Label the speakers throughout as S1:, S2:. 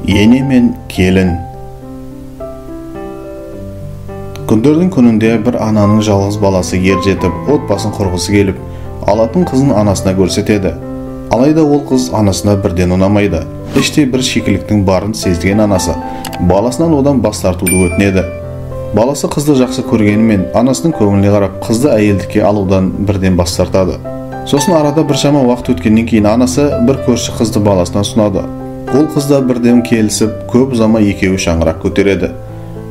S1: Ене мен келін. Күндердің күнінде бір ананың жалғыз баласы ер жетіп, отбасын құрғысы келіп, алатын қызын анасына көрсетеді. Алайда ол қыз анасына бірден ұнамайды. Іште бір шикіліктің барын сезген анасы баласынан одан бас тартуды өтінеді. Баласы қызды жақсы көргенімен анасының көңіліне қарап, қызды әйелдікке алудан бірден бас тартады. Сосын арада біршама уақыт өткеннен кейін анасы бір көрші қызды баласына ұсынады. Ол қызда бірден келісіп, көп ұзамай екеуі шаңырақ көтереді.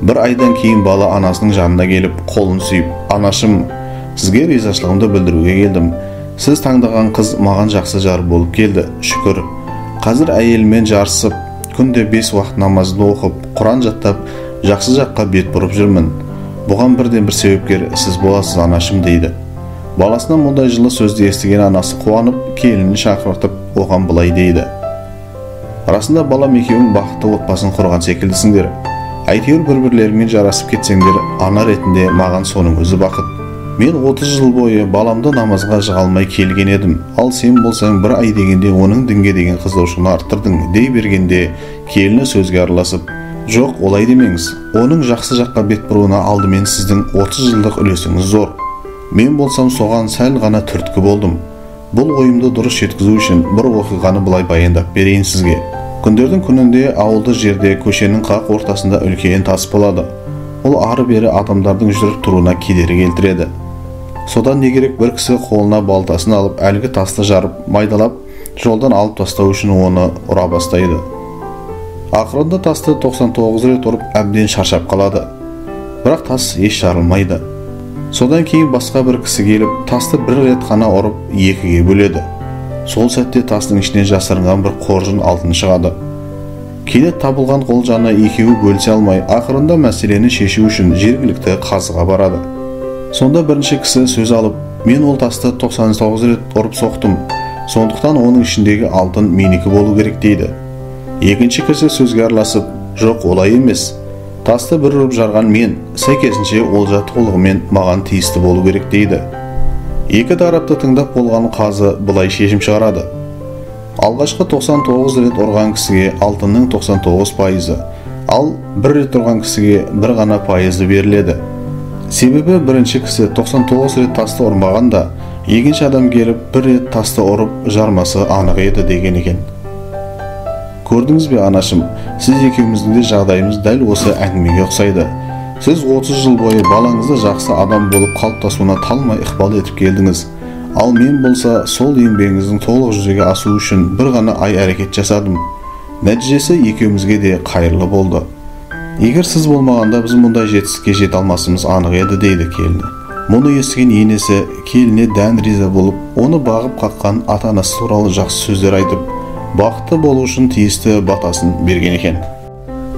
S1: Бір айдан кейін бала анасының жанына келіп, қолын сүйіп, "Анашым, сізге ризашылығымды білдіруге келдім. Сіз таңдаған қыз маған жақсы жар болып келді, шүкір. Қазір әйелмен жарысып, күнде 5 уақыт намазды оқып, Құран жаттап, жақсы жаққа бет бұрып жүрмін. Бұған бірден бір себепкер сіз боласыз, анашым" дейді. Баласынан мұндай жылы сөзді естіген анасы қуанып, келінін шақыртып, оған былай дейді: "Расында балам, екеуің бақытты отбасын құрған секілдісіңдер. Әйтеуір бір-бірлеріңмен жарасып кетсеңдер, ана ретінде маған соның өзі бақыт. Мен 30 жыл бойы баламды намазға жығалмай келген едім. Ал сен болсаң бір ай дегенде оның дінге деген қызығушылығын арттырдың" дей бергенде, келіні сөзге араласып: "Жоқ, олай демеңіз. Оның жақсы жаққа бет бұруына алдымен сіздің 30 жылдық үлесіңіз зор. Мен болсам соған сәл ғана түрткі болдым. Бұл ойымды дұрыс жеткізу үшін бір оқиғаны былай баяндап берейін сізге. Күндердің күнінде ауылды жерде көшенің қақ ортасында үлкен тас болады. Ол ары-бері адамдардың жүріп тұруына кедергі келтіреді. Содан не керек, бір кісі қолына балтасын алып, әлгі тасты жарып, майдалап, жолдан алып тастау үшін оны ұра бастайды. Ақырында тасты 99 рет ұрып, әбден шаршап қалады. Бірақ тас еш жарылмайды. Содан кейін басқа бір кісі келіп, тасты бір рет қана ұрып, екіге бөледі. Сол сәтте тастың ішінен жасырынған бір қоржын алтын шығады. Кенет табылған қолжаны екеуі бөлісе алмай, ақырында мәселені шешу үшін жергілікті қазыға барады. Сонда бірінші кісі сөз алып: "Мен ол тасты 99 рет ұрып соқтым. Сондықтан оның ішіндегі алтын менікі болу керек" дейді. Екінші кісі сөзге араласып: "Жоқ, олай емес. Тасты бір ұрып жарған мен, сәйкесінше олжа толығымен маған тиісті болу керек" дейді. Екі тарапты тыңдап болған қазы былай шешім шығарады: алғашқы 99 рет ұрған кісіге алтынның 99%, ал бір рет ұрған кісіге бір ғана пайызы беріледі. Себебі бірінші кісі 99 рет тасты ұрмағанда, екінші адам келіп бір рет тасты ұрып жармасы анық еді деген екен. Көрдіңіз бе, анашым, сіз екеуміздің де жағдайымыз дәл осы әңгімеге ұқсайды. Сіз 30 жыл бойы балаңызды жақсы адам болып қалыптасуына талмай ықпал етіп келдіңіз. Ал мен болса сол еңбегіңіздің толық жүзеге асуы үшін бір ғана ай әрекет жасадым. Нәтижесі екеумізге де қайырлы болды. Егер сіз болмағанда біз мұндай жетістікке жете алмасымыз анық еді дейді келіні. Мұны естіген енесі келініне дән риза болып, оны бағып қаққан ата-анасы туралы жақсы сөздер айтып, бақытты болу үшін тиісті батасын берген екен.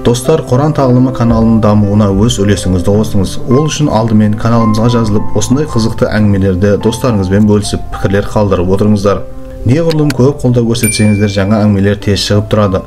S1: Достар, Құран тағылымы каналының дамуына өз үлесіңізді қосыңыз. Ол үшін алдымен каналымызға жазылып, осындай қызықты әңгімелерді достарыңызбен бөлісіп, пікірлер қалдырып отырыңыздар. Неғұрлым көп қолдау көрсетсеңіздер, жаңа әңгімелер тез шығып тұрады.